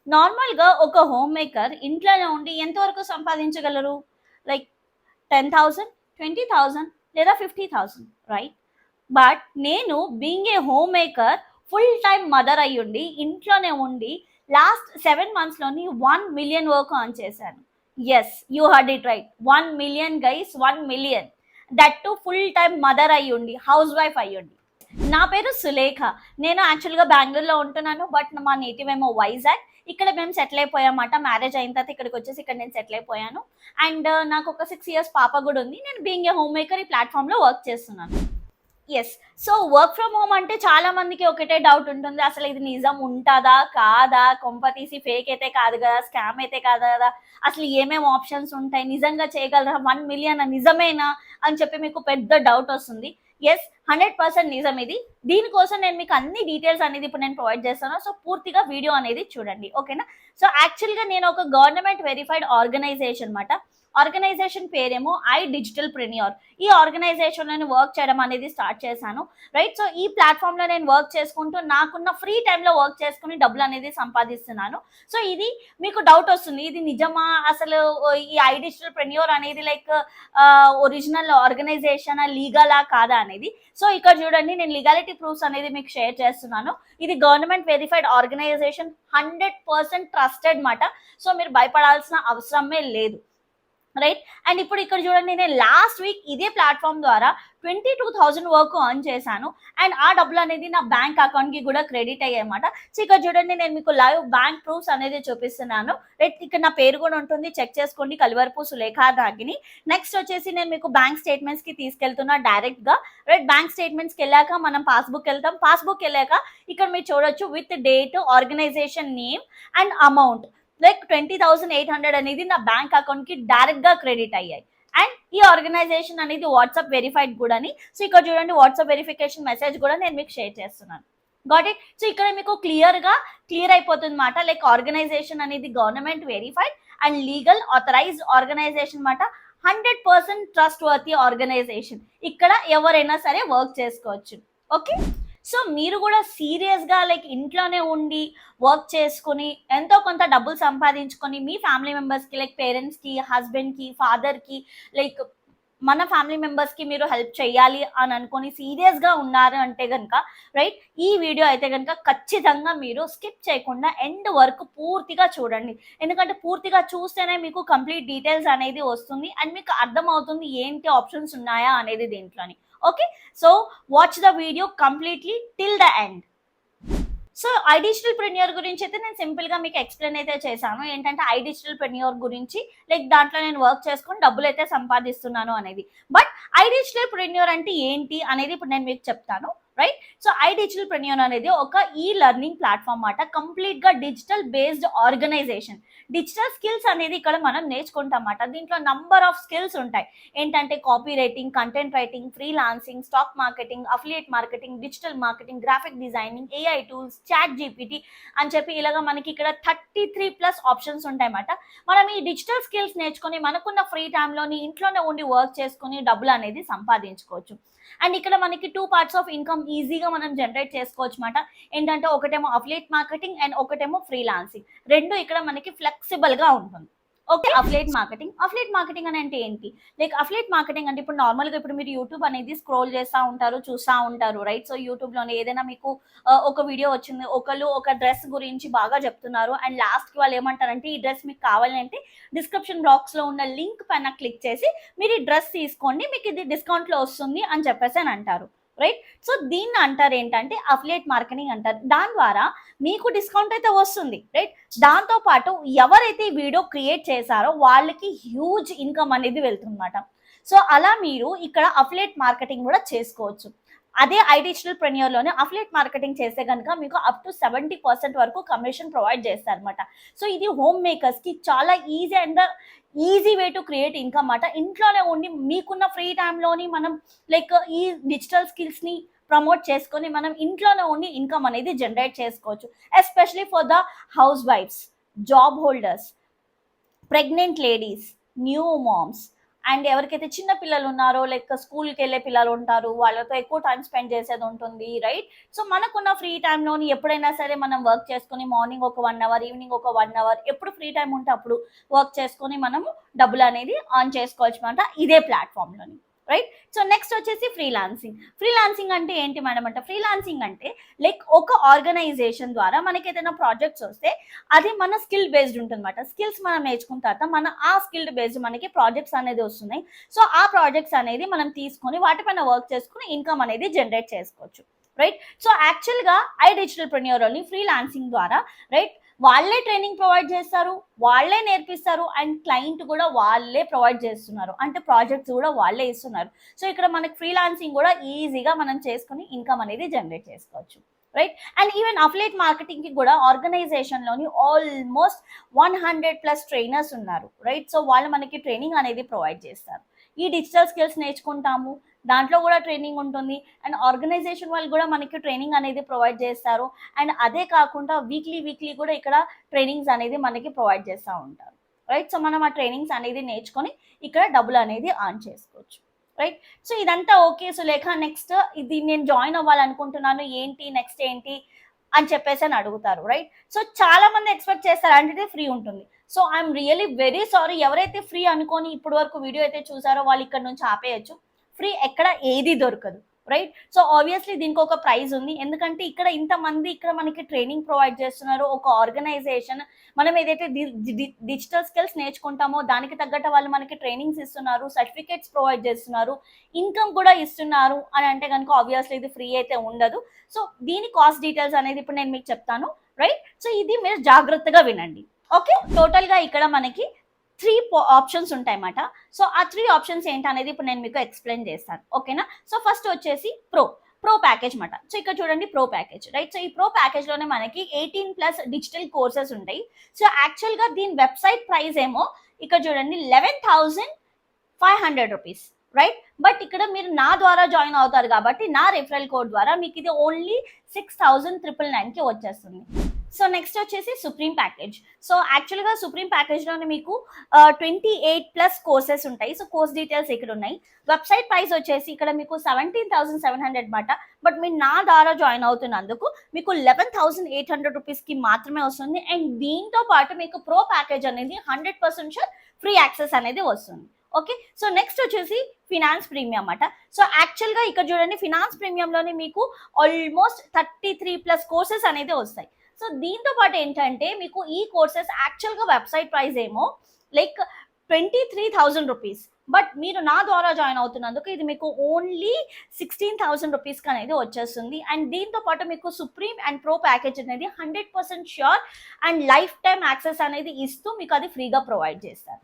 నార్మల్‌గా ఒక home maker ఇంట్లోనే ఉండి ఎంతవరకు సంపాదించగలరు? లైక్ 10,000, 20,000 లేదా 50,000 రైట్? బట్ నేను being a home maker full time mother అయ్యుండి ఇంట్లోనే ఉండి లాస్ట్ 7 మంత్స్‌లోని 1,000,000 వరకు ఎర్న్ చేశాను. Yes, you heard it right. 1,000,000 guys, 1,000,000. That to full time mother అయ్యుండి, హౌస్ వైఫ్ అయ్యుండి. నా పేరు సులేఖ. నేను యాక్చువల్‌గా బెంగుళూరులో ఉంటున్నాను. బట్ మా నేటివ్ ఏమో వైజాగ్. ఇక్కడ మేము సెటిల్ అయిపోయామాట. మ్యారేజ్ అయిన తర్వాత ఇక్కడికొచ్చేసి ఇక్కడ నేను సెటిల్ అయిపోయాను. అండ్ నాకొక 6 ఇయర్స్ పాప గూడా ఉంది. నేను బీయింగ్ ఏ హోమ్ మేకర్ ఈ ప్లాట్‌ఫార్మ్‌లో వర్క్ చేస్తున్నాను. Yes. So, work from home అంటే చాలా మందికి ఒకటే డౌట్ ఉంటుంది. అసలు ఇది నిజం ఉంటదా? కాదా? కొంపతీసి ఫేక్ అయితే కాదు గదా! స్కామ్ అయితే కాదు గదా! అసలు ఏమేమి ఆప్షన్స్ ఉంటాయి? నిజంగా చేయగలరా? 1,000,000 నిజమేనా? అని చెప్పి మీకు పెద్ద డౌట్ వస్తుంది. యెస్, 100% నిజం ఇది. దీనికోసం నేను మీకు అన్ని డీటెయిల్స్ అనేది ఇప్పుడు నేను ప్రొవైడ్ చేస్తాను. సో, పూర్తిగా వీడియో అనేది చూడండి. ఓకేనా? సో, యాక్చువల్‌గా నేను ఒక గవర్నమెంట్ వెరిఫైడ్ ఆర్గనైజేషన్ మాట. ఆర్గనైజేషన్ పేరేమో ఐ డిజిటల్ ప్రెన్యూర్. ఈ ఆర్గనైజేషన్‌లో నేను వర్క్ చేయడం అనేది స్టార్ట్ చేశాను. రైట్? సో, ఈ ప్లాట్‌ఫార్మ్‌లో నేను వర్క్ చేసుకుంటూ నాకున్న ఫ్రీ టైమ్‌లో వర్క్ చేసుకొని డబ్బులనేది సంపాదిస్తున్నాను. సో, ఇది మీకు డౌట్ వస్తుంది. ఇది నిజమా? అసలు ఈ ఐ డిజిటల్ ప్రెన్యూర్ అనేది లైక్ ఒరిజినల్ ఆర్గనైజేషనా? లీగలా? కాదా? అనేది. సో, ఇక్కడ చూడండి, నేను లీగాలిటీ ప్రూఫ్స్ అనేది మీకు షేర్ చేస్తున్నాను. ఇది గవర్నమెంట్ వెరిఫైడ్ ఆర్గనైజేషన్, 100% ట్రస్టెడ్ మాట. సో, మీరు భయపడాల్సిన అవసరమే లేదు. రైట్? అండ్ ఇప్పుడు ఇక్కడ చూడండి, నేను లాస్ట్ వీక్ ఇదే ప్లాట్‌ఫార్మ్ ద్వారా 22,000 వరకు ఎర్న్ చేశాను. అండ్ ఆ డబ్బులు అనేది నా బ్యాంక్ అకౌంట్‌కి కూడా క్రెడిట్ అయ్యాయన్నమాట. సో, ఇక్కడ చూడండి, నేను మీకు లైవ్ బ్యాంక్ ప్రూఫ్స్ అనేది చూపిస్తున్నాను. రైట్? ఇక్కడ నా పేరు కూడా ఉంటుంది. చెక్ చేసుకోండి. కలివరపు సులేఖ రాగిని. నెక్స్ట్ వచ్చేసి నేను మీకు బ్యాంక్ స్టేట్మెంట్స్‌కి తీసుకెళ్తున్నా డైరెక్ట్‌గా. రైట్? బ్యాంక్ స్టేట్మెంట్స్‌కెళ్ళాక మనం పాస్‌బుక్‌కెళ్తాం. పాస్‌బుక్‌కెళ్ళాక ఇక్కడ మీరు చూడొచ్చు with date, organization name and amount. Like 20,800 అనేది నా బ్యాంక్ అకౌంట్ కి డైరెక్ట్ గా క్రెడిట్ అయ్యాయి. అండ్ ఈ ఆర్గనైజేషన్ అనేది వాట్సాప్ వెరిఫైడ్ కూడా. సో, ఇక్కడ చూడండి, వాట్సాప్ వెరిఫికేషన్ మెసేజ్ కూడా నేను మీకు షేర్ చేస్తున్నాను. Got it? సో, ఇక్కడ మీకు క్లియర్ అయిపోతుంది మాట. లైక్ ఆర్గనైజేషన్ అనేది government verified and legal authorized organization మాట. 100% ట్రస్ట్ వర్తీ ఆర్గనైజేషన్. ఇక్కడ ఎవరైనా సరే వర్క్ చేసుకోవచ్చు. ఓకే? సో, మీరు కూడా సీరియస్‌గా లైక్ ఇంట్లోనే ఉండి వర్క్ చేసుకొని ఎంతో కొంత డబ్బులు సంపాదించుకొని మీ ఫ్యామిలీ మెంబర్స్‌కి లైక్ పేరెంట్స్‌కి, హస్బెండ్‌కి, ఫాదర్‌కి లైక్ మన ఫ్యామిలీ మెంబర్స్‌కి మీరు హెల్ప్ చేయాలి అని అనుకోని సీరియస్‌గా ఉన్నారు అంటే గనుక రైట్, ఈ వీడియో అయితే గనుక ఖచ్చితంగా మీరు స్కిప్ చేయకుండా ఎండ్ వరకు పూర్తిగా చూడండి. ఎందుకంటే పూర్తిగా చూస్తేనే మీకు కంప్లీట్ డీటెయిల్స్ అనేది వస్తుంది. అండ్ మీకు అర్థమవుతుంది ఏంటి ఆప్షన్స్ ఉన్నాయా అనేది దీంట్లోని. Okay? So, watch the video completely till the end. So, I digitalpreneur గురించి అయితే నేను సింపుల్‌గా మీకు ఎక్స్‌ప్లెయిన్ అయితే చేశాను. ఏంటంటే ఐ డిజిటల్ ప్రెన్యూర్ గురించి లైక్ దాంట్లో నేను వర్క్ చేసుకొని డబ్బులైతే సంపాదిస్తున్నాను అనేది. బట్ ఐ డిజిటల్ ప్రెన్యూర్ అంటే ఏంటి అనేది ఇప్పుడు నేను మీకు చెప్తాను. Right? So, I digitalpreneur అనేది ఒక ఈ లెర్నింగ్ ప్లాట్‌ఫార్మ్ మాట. కంప్లీట్‌గా digital based organization. Digital skills అనేది ఇక్కడ మనం నేర్చుకుంటామట. దీంట్లో నంబర్ ఆఫ్ స్కిల్స్ ఉంటాయి. ఏంటంటే copy writing, content writing, freelancing, stock marketing, affiliate marketing, digital marketing, graphic designing, AI tools, chat GPT అని చెప్పి ఇలాగా మనకి ఇక్కడ 33+ ఆప్షన్స్ ఉంటాయన్నమాట. మనం ఈ డిజిటల్ స్కిల్స్ నేర్చుకొని మనకున్న ఫ్రీ టైంలోని ఇంట్లోనే ఉండి వర్క్ చేసుకొని డబ్బులు అనేది సంపాదించుకోవచ్చు. అండ్ ఇక్కడ మనకి 2 పార్ట్స్ ఆఫ్ ఇన్కమ్ ఈజీగా మనం జనరేట్ చేసుకోవచ్చు మాట. ఏంటంటే ఒకటేమో అఫిలియేట్ మార్కెటింగ్ అండ్ ఒకటేమో ఫ్రీలాన్సింగ్. 2 ఇక్కడ మనకి ఫ్లెక్సిబుల్‌గా ఉంటుంది. ఓకే. అఫిలియేట్ మార్కెటింగ్ అని అంటే ఏంటి? లైక్ అఫిలియేట్ మార్కెటింగ్ అంటే ఇప్పుడు నార్మల్‌గా ఇప్పుడు మీరు యూట్యూబ్ అనేది స్క్రోల్ చేస్తా ఉంటారు, చూస్తా ఉంటారు. రైట్? సో, యూట్యూబ్‌లోనే ఏదైనా మీకు ఒక వీడియో వచ్చింది. ఒకళ్ళు ఒక డ్రెస్ గురించి బాగా చెప్తున్నారు. అండ్ లాస్ట్‌కి వాళ్ళు ఏమంటారంటే ఈ డ్రెస్ మీకు కావాలంటే డిస్క్రిప్షన్ బాక్స్‌లో ఉన్న లింక్ పైన క్లిక్ చేసి మీరు ఈ డ్రెస్ తీసుకోండి. మీకు ఇది డిస్కౌంట్‌లో వస్తుంది అని చెప్పేసి అని అంటారు. రైట్? సో, దీన్ని అంటారు ఏంటంటే అఫిలియేట్ మార్కెటింగ్ అంటారు. దాని ద్వారా మీకు డిస్కౌంట్ అయితే వస్తుంది. రైట్? దాంతో పాటు ఎవరైతే ఈ వీడియో క్రియేట్ చేశారో వాళ్ళకి హ్యూజ్ ఇన్కమ్ అనేది వెళ్తుందన్నమాట. సో, అలా మీరు ఇక్కడ అఫిలియేట్ మార్కెటింగ్ కూడా చేసుకోవచ్చు. అదే ఐ డిజిటల్ ప్రెన్యూర్‌లోనే అఫిలియేట్ మార్కెటింగ్ చేస్తే గనుక మీకు అప్ టు 70% వరకు కమిషన్ ప్రొవైడ్ చేస్తారన్నమాట. సో, ఇది హోమ్ మేకర్స్‌కి చాలా easy way to create income మాట. ఇంట్లోనే ఉండి మీకున్న ఫ్రీ టైమ్‌లోని మనం లైక్ ఈ డిజిటల్ స్కిల్స్‌ని ప్రమోట్ చేసుకొని మనం ఇంట్లోనే ఉండి ఇన్కమ్ అనేది జనరేట్ చేసుకోవచ్చు. Especially for the house wives, job holders, pregnant ladies, new moms, and ఎవరికైతే చిన్న పిల్లలు ఉన్నారో లైక్ స్కూల్కి వెళ్ళే పిల్లలు ఉంటారు, వాళ్ళతో ఎక్కువ టైం స్పెండ్ చేసేది ఉంటుంది, రైట్? సో మనకున్న ఫ్రీ టైంలోని ఎప్పుడైనా సరే మనం వర్క్ చేసుకుని మార్నింగ్ ఒక 1 అవర్, ఈవినింగ్ ఒక 1 అవర్, ఎప్పుడు ఫ్రీ టైం ఉంటే అప్పుడు వర్క్ చేసుకొని మనము డబ్బులు అనేది ఆన్ చేసుకోవచ్చు అనమాట ఇదే ప్లాట్ఫామ్లోని, రైట్? సో నెక్స్ట్ వచ్చేసి ఫ్రీలాన్సింగ్ అంటే ఏంటి మేడం అంటే, ఫ్రీలాన్సింగ్ అంటే లైక్ ఒక ఆర్గనైజేషన్ ద్వారా మనకి ఏదైనా ప్రాజెక్ట్స్ వస్తే అది మన స్కిల్ బేస్డ్ ఉంటుంది అనమాట. స్కిల్స్ మనం నేర్చుకున్న తర్వాత మన ఆ స్కిల్డ్ బేస్డ్ మనకి ప్రాజెక్ట్స్ అనేది వస్తున్నాయి. సో ఆ ప్రాజెక్ట్స్ అనేది మనం తీసుకొని వాటిపైన వర్క్ చేసుకుని ఇన్కమ్ అనేది జనరేట్ చేసుకోవచ్చు, రైట్? సో యాక్చువల్గా iDigitalPreneur అని ఫ్రీలాన్సింగ్ ద్వారా, రైట్, వాళ్ళే ట్రైనింగ్ ప్రొవైడ్ చేస్తారు, వాళ్ళే నేర్పిస్తారు, అండ్ క్లయింట్ కూడా వాళ్ళే ప్రొవైడ్ చేస్తున్నారు, అంటే ప్రాజెక్ట్స్ కూడా వాళ్ళే ఇస్తున్నారు. సో ఇక్కడ మనకి ఫ్రీలాన్సింగ్ కూడా ఈజీగా మనం చేసుకుని ఇన్కమ్ అనేది జనరేట్ చేసుకోవచ్చు, right? And even affiliate marketing కి కూడా ఆర్గనైజేషన్లోని ఆల్మోస్ట్ 100+ ట్రైనర్స్ ఉన్నారు, రైట్? సో వాళ్ళు మనకి ట్రైనింగ్ అనేది ప్రొవైడ్ చేస్తారు. ఈ డిజిటల్ స్కిల్స్ నేర్చుకుంటాము, దాంట్లో కూడా ట్రైనింగ్ ఉంటుంది, అండ్ ఆర్గనైజేషన్ వాళ్ళు కూడా మనకి ట్రైనింగ్ అనేది ప్రొవైడ్ చేస్తారు. అండ్ అదే కాకుండా వీక్లీ కూడా ఇక్కడ ట్రైనింగ్స్ అనేది మనకి ప్రొవైడ్ చేస్తూ ఉంటారు, రైట్? సో మనం ఆ ట్రైనింగ్స్ అనేది నేర్చుకొని ఇక్కడ డబ్బులు అనేది ఆన్ చేసుకోవచ్చు, రైట్? సో ఇదంతా ఓకే. సో లేక నెక్స్ట్ ఇది నేను జాయిన్ అవ్వాలనుకుంటున్నాను, ఏంటి నెక్స్ట్ ఏంటి అని చెప్పేసి అని అడుగుతారు, రైట్? సో చాలా మంది ఎక్స్పెక్ట్ చేస్తారు అంటే ఫ్రీ ఉంటుంది. So I'm really very sorry, ఎవరైతే ఫ్రీ అనుకొని ఇప్పటి వరకు వీడియో అయితే చూసారో వాళ్ళు ఇక్కడ నుంచి ఆపేయచ్చు. ఫ్రీ ఎక్కడ ఏది దొరకదు, రైట్? సో ఆబ్వియస్లీ దీనికి ఒక ప్రైజ్ ఉంది, ఎందుకంటే ఇక్కడ ఇంతమంది ఇక్కడ మనకి ట్రైనింగ్ ప్రొవైడ్ చేస్తున్నారు. ఒక ఆర్గనైజేషన్ మనం ఏదైతే డిజిటల్ స్కిల్స్ నేర్చుకుంటామో దానికి తగ్గట్టు వాళ్ళు మనకి ట్రైనింగ్స్ ఇస్తున్నారు, సర్టిఫికేట్స్ ప్రొవైడ్ చేస్తున్నారు, ఇన్కమ్ కూడా ఇస్తున్నారు అని అంటే కనుక ఆబ్వియస్లీ ఇది ఫ్రీ అయితే ఉండదు. సో దీని కాస్ట్ డీటెయిల్స్ అనేది ఇప్పుడు నేను మీకు చెప్తాను, రైట్? సో ఇది మీరు జాగ్రత్తగా వినండి, ఓకే? టోటల్గా ఇక్కడ మనకి 3 ఆప్షన్స్ ఉంటాయన్నమాట. సో ఆ 3 ఆప్షన్స్ ఏంటనేది ఇప్పుడు నేను మీకు ఎక్స్ప్లెయిన్ చేస్తాను, ఓకేనా? సో ఫస్ట్ వచ్చేసి ప్రో ప్యాకేజ్ మాట. సో ఇక్కడ చూడండి ప్రో ప్యాకేజ్, రైట్? సో ఈ ప్రో ప్యాకేజ్లోనే మనకి 18+ డిజిటల్ కోర్సెస్ ఉంటాయి. సో యాక్చువల్గా దీని వెబ్సైట్ ప్రైస్ ఏమో ఇక్కడ చూడండి 11,500 రూపీస్, రైట్? బట్ ఇక్కడ మీరు నా ద్వారా జాయిన్ అవుతారు కాబట్టి నా రిఫరల్ కోడ్ ద్వారా మీకు ఇది ఓన్లీ 6,999కి వచ్చేస్తుంది. సో నెక్స్ట్ వచ్చేసి సుప్రీం ప్యాకేజ్. సో యాక్చువల్గా సుప్రీం ప్యాకేజ్లోనే మీకు 28+ కోర్సెస్ ఉంటాయి. సో కోర్స్ డీటెయిల్స్ ఇక్కడ ఉన్నాయి. వెబ్సైట్ ప్రైస్ వచ్చేసి ఇక్కడ మీకు 17,700 మాట. బట్ మీరు నా ద్వారా జాయిన్ అవుతున్నందుకు మీకు 11,800 రూపీస్కి మాత్రమే వస్తుంది. అండ్ దీంతో పాటు మీకు ప్రో ప్యాకేజ్ అనేది 100% షూర్ ఫ్రీ యాక్సెస్ అనేది వస్తుంది, ఓకే? సో నెక్స్ట్ వచ్చేసి ఫినాన్స్ ప్రీమియం అన్నమాట. సో యాక్చువల్గా ఇక్కడ చూడండి ఫినాన్స్ ప్రీమియంలోనే మీకు ఆల్మోస్ట్ 33+ కోర్సెస్ అనేది వస్తాయి. సో దీంతో పాటు ఏంటంటే మీకు ఈ కోర్సెస్ యాక్చువల్గా వెబ్సైట్ ప్రైస్ ఏమో లైక్ 23,000 రూపీస్. బట్ మీరు నా ద్వారా జాయిన్ అవుతున్నందుకు ఇది మీకు ఓన్లీ 16,000 రూపీస్కి అనేది వచ్చేస్తుంది. అండ్ దీంతో పాటు మీకు సుప్రీం అండ్ ప్రో ప్యాకేజ్ అనేది 100% sure and life time access అనేది ఇస్తూ మీకు అది ఫ్రీగా ప్రొవైడ్ చేస్తారు.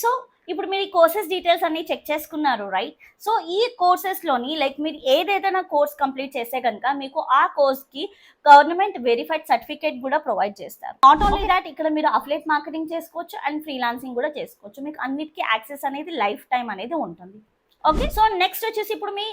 సో ఇప్పుడు మీరు ఈ కోర్సెస్ డీటెయిల్స్ అన్ని చెక్ చేసుకున్నారు, రైట్? సో ఈ కోర్సెస్లోని లైక్ మీరు ఏదైనా కోర్స్ కంప్లీట్ చేస్తే కనుక మీకు ఆ కోర్స్కి గవర్నమెంట్ వెరిఫైడ్ సర్టిఫికేట్ కూడా ప్రొవైడ్ చేస్తారు. నాట్ ఓన్లీ దాట్ ఇక్కడ మీరు అఫిలియేట్ మార్కెటింగ్ చేసుకోవచ్చు అండ్ ఫ్రీలాన్సింగ్ కూడా చేసుకోవచ్చు. మీకు అన్నిటికీ యాక్సెస్ అనేది లైఫ్ టైం అనేది ఉంటుంది, ఓకే? సో నెక్స్ట్ వచ్చేసి ఇప్పుడు మీ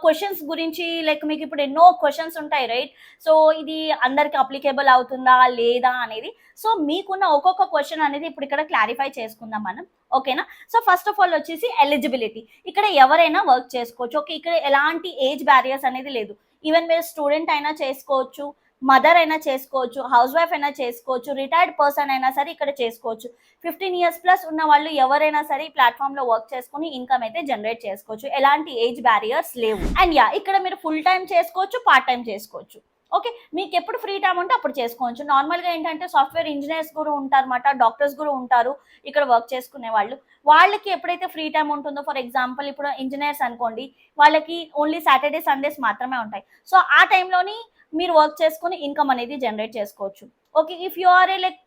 క్వశ్చన్స్ గురించి లైక్ మీకు ఇప్పుడు ఎన్నో క్వశ్చన్స్ ఉంటాయి, రైట్? సో ఇది అందరికి అప్లికేబుల్ అవుతుందా లేదా అనేది. సో మీకున్న ఒక్కొక్క క్వశ్చన్ అనేది ఇప్పుడు ఇక్కడ క్లారిఫై చేసుకుందాం మనం, ఓకేనా? సో ఫస్ట్ ఆఫ్ ఆల్ వచ్చేసి ఎలిజిబిలిటీ. ఇక్కడ ఎవరైనా వర్క్ చేసుకోవచ్చు, ఓకే? ఇక్కడ ఎలాంటి ఏజ్ బ్యారియర్స్ అనేది లేదు. ఈవెన్ మీరు స్టూడెంట్ అయినా చేసుకోవచ్చు, మదర్ అయినా చేసుకోవచ్చు, హౌస్ వైఫ్ అయినా చేసుకోవచ్చు, రిటైర్డ్ పర్సన్ అయినా సరే ఇక్కడ చేసుకోవచ్చు. 15 years+ ఉన్న వాళ్ళు ఎవరైనా సరే ఈ ప్లాట్ఫామ్లో వర్క్ చేసుకుని ఇన్కమ్ అయితే జనరేట్ చేసుకోవచ్చు. ఎలాంటి ఏజ్ బ్యారియర్స్ లేవు. అండ్ ఇక్కడ మీరు ఫుల్ టైం చేసుకోవచ్చు, పార్ట్ టైం చేసుకోవచ్చు, ఓకే? మీకు ఎప్పుడు ఫ్రీ టైం ఉంటే అప్పుడు చేసుకోవచ్చు. నార్మల్గా ఏంటంటే సాఫ్ట్వేర్ ఇంజనీర్స్ కూడా ఉంటారన్నమాట, డాక్టర్స్ కూడా ఉంటారు ఇక్కడ వర్క్ చేసుకునే వాళ్ళు. వాళ్ళకి ఎప్పుడైతే ఫ్రీ టైం ఉంటుందో, ఫర్ ఎగ్జాంపుల్ ఇప్పుడు ఇంజనీర్స్ అనుకోండి, వాళ్ళకి ఓన్లీ సాటర్డే సండేస్ మాత్రమే ఉంటాయి. సో ఆ టైంలోని మీరు వర్క్ చేసుకుని ఇన్కమ్ అనేది జనరేట్ చేసుకోవచ్చు, okay? If you are a like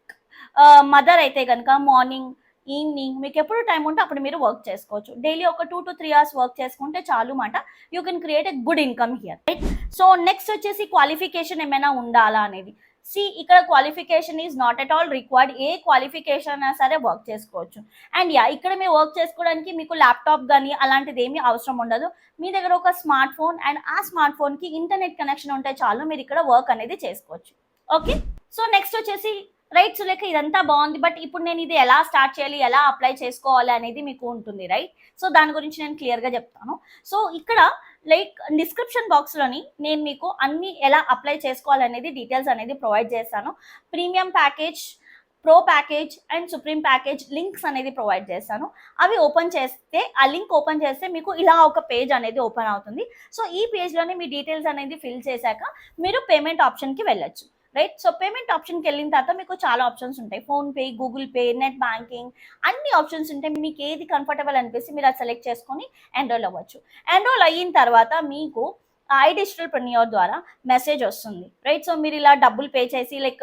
mother అయితే కనుక మార్నింగ్ ఈవినింగ్ మీకు ఎప్పుడు టైం ఉంటే అప్పుడు మీరు వర్క్ చేసుకోవచ్చు. డైలీ ఒక 2 to 3 hours వర్క్ చేసుకుంటే చాలు మాట. You can create a good income here, right? So next వచ్చేసి క్వాలిఫికేషన్ ఏమైనా ఉండాలా అనేది. ఇక్కడ qualification is not at all required. A qualification అయినా సరే వర్క్ చేసుకోవచ్చు. అండ్ ఇక్కడ మీరు వర్క్ చేసుకోవడానికి మీకు ల్యాప్టాప్ కానీ అలాంటిది ఏమీ అవసరం ఉండదు. మీ దగ్గర ఒక స్మార్ట్ ఫోన్ అండ్ ఆ స్మార్ట్ ఫోన్కి ఇంటర్నెట్ కనెక్షన్ ఉంటే చాలు, మీరు ఇక్కడ వర్క్ అనేది చేసుకోవచ్చు, ఓకే? సో నెక్స్ట్ వచ్చేసి రైట్. సో లైక్ ఇదంతా బాగుంది, బట్ ఇప్పుడు నేను ఇది ఎలా స్టార్ట్ చేయాలి, ఎలా అప్లై చేసుకోవాలి అనేది మీకు ఉంటుంది, రైట్? సో దాని గురించి నేను క్లియర్గా చెప్తాను. సో ఇక్కడ లైక్ డిస్క్రిప్షన్ బాక్స్లోని నేను మీకు అన్ని ఎలా అప్లై చేసుకోవాలనేది డీటెయిల్స్ అనేది ప్రొవైడ్ చేస్తాను. Premium package, pro package and supreme package links అనేది ప్రొవైడ్ చేస్తాను. అవి ఓపెన్ చేస్తే, ఆ లింక్ ఓపెన్ చేస్తే మీకు ఇలా ఒక పేజ్ అనేది ఓపెన్ అవుతుంది. సో ఈ పేజ్లోనే మీ డీటెయిల్స్ అనేది ఫిల్ చేశాక మీరు పేమెంట్ ఆప్షన్కి వెళ్ళొచ్చు, రైట్? సో పేమెంట్ ఆప్షన్కి వెళ్ళిన తర్వాత మీకు చాలా ఆప్షన్స్ ఉంటాయి. PhonePe, Google pay, net banking, అన్ని ఆప్షన్స్ ఉంటాయి. మీకు ఏది కంఫర్టబుల్ అనిపిస్తే మీరు అది సెలెక్ట్ చేసుకొని ఎన్రోల్ అవ్వచ్చు. ఎన్రోల్ అయిన తర్వాత మీకు డిజిటల్ ప్రెన్యూర్ ద్వారా మెసేజ్ వస్తుంది, రైట్? సో మీరు ఇలా డబ్బులు పే చేసి లైక్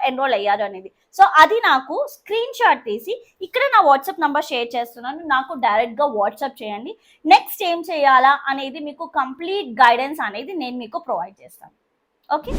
ఎన్రోల్ అయ్యారు అనేది. సో అది నాకు స్క్రీన్ షాట్ తీసి ఇక్కడ నా వాట్సాప్ నంబర్ షేర్ చేస్తున్నాను, నాకు డైరెక్ట్గా వాట్సాప్ చేయండి. నెక్స్ట్ ఏం చేయాలా అనేది మీకు కంప్లీట్ గైడెన్స్ అనేది నేను మీకు ప్రొవైడ్ చేస్తాను. ఓకే.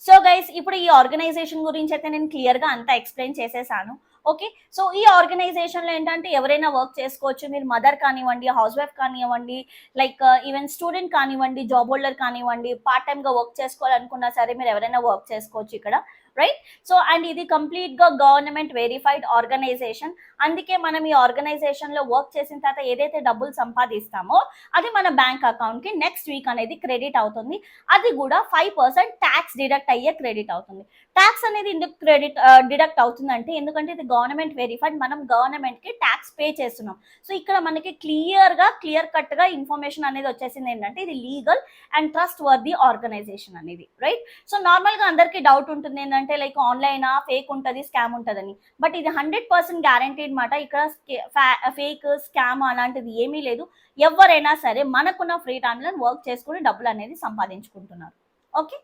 సో గైస్, ఇప్పుడు ఈ ఆర్గనైజేషన్ గురించి అయితే నేను క్లియర్గా అంతా ఎక్స్ప్లెయిన్ చేసేసాను. ఓకే. సో ఈ ఆర్గనైజేషన్లో ఏంటంటే ఎవరైనా వర్క్ చేసుకోవచ్చు. మీరు మదర్ కానివ్వండి, హౌస్ వైఫ్ కానివ్వండి, లైక్ ఈవెన్ స్టూడెంట్ కానివ్వండి, జాబ్ హోల్డర్ కానివ్వండి, పార్ట్ టైమ్గా వర్క్ చేసుకోవాలనుకున్నా సరే మీరు ఎవరైనా వర్క్ చేసుకోవచ్చు ఇక్కడ, రైట్? సో అండ్ ఇది కంప్లీట్గా గవర్నమెంట్ వెరిఫైడ్ ఆర్గనైజేషన్. అందుకే మనం ఈ ఆర్గనైజేషన్లో వర్క్ చేసిన తర్వాత ఏదైతే డబ్బులు సంపాదిస్తామో అది మన బ్యాంక్ అకౌంట్కి నెక్స్ట్ వీక్ అనేది క్రెడిట్ అవుతుంది. అది కూడా 5% ట్యాక్స్ డిడక్ట్ అయ్యే క్రెడిట్ అవుతుంది. ట్యాక్స్ అనేది ఎందుకు డిడక్ట్ అవుతుందంటే, ఎందుకంటే ఇది గవర్నమెంట్ వెరిఫైడ్, మనం గవర్నమెంట్కి ట్యాక్స్ పే చేస్తున్నాం. సో ఇక్కడ మనకి క్లియర్ కట్గా ఇన్ఫర్మేషన్ అనేది వచ్చేసింది ఏంటంటే ఇది legal and trustworthy organization అనేది, రైట్? సో నార్మల్గా అందరికీ డౌట్ ఉంటుంది ఏంటంటే లైక్ ఆన్లైన్ ఫేక్ ఉంటుంది, స్కామ్ ఉంటుందని. బట్ ఇది 100% గ్యారంటీడ్ మాట. ఇక్కడ ఫేక్, స్కామ్ అలాంటిది ఏమీ లేదు. ఎవరైనా సరే మనకున్న ఫ్రీ టైంలో వర్క్ చేసుకుని డబ్బులు అనేది సంపాదించుకుంటున్నారు. ఓకే.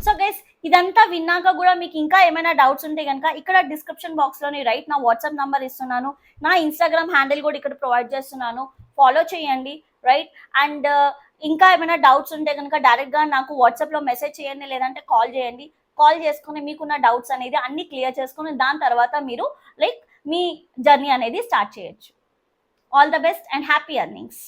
సో గైస్, ఇదంతా విన్నాక కూడా మీకు ఇంకా ఏమైనా డౌట్స్ ఉంటే కనుక ఇక్కడ డిస్క్రిప్షన్ బాక్స్లోని రైట్ నా వాట్సాప్ నంబర్ ఇస్తున్నాను, నా ఇన్స్టాగ్రామ్ హ్యాండిల్ కూడా ఇక్కడ ప్రొవైడ్ చేస్తున్నాను, ఫాలో చేయండి, రైట్? అండ్ ఇంకా ఏమైనా డౌట్స్ ఉంటే కనుక డైరెక్ట్గా నాకు వాట్సాప్లో మెసేజ్ చేయండి, లేదంటే కాల్ చేయండి. కాల్ చేసుకుని మీకున్న డౌట్స్ అనేది అన్ని క్లియర్ చేసుకుని దాని తర్వాత మీరు లైక్ మీ జర్నీ అనేది స్టార్ట్ చేయొచ్చు. All the best and happy earnings.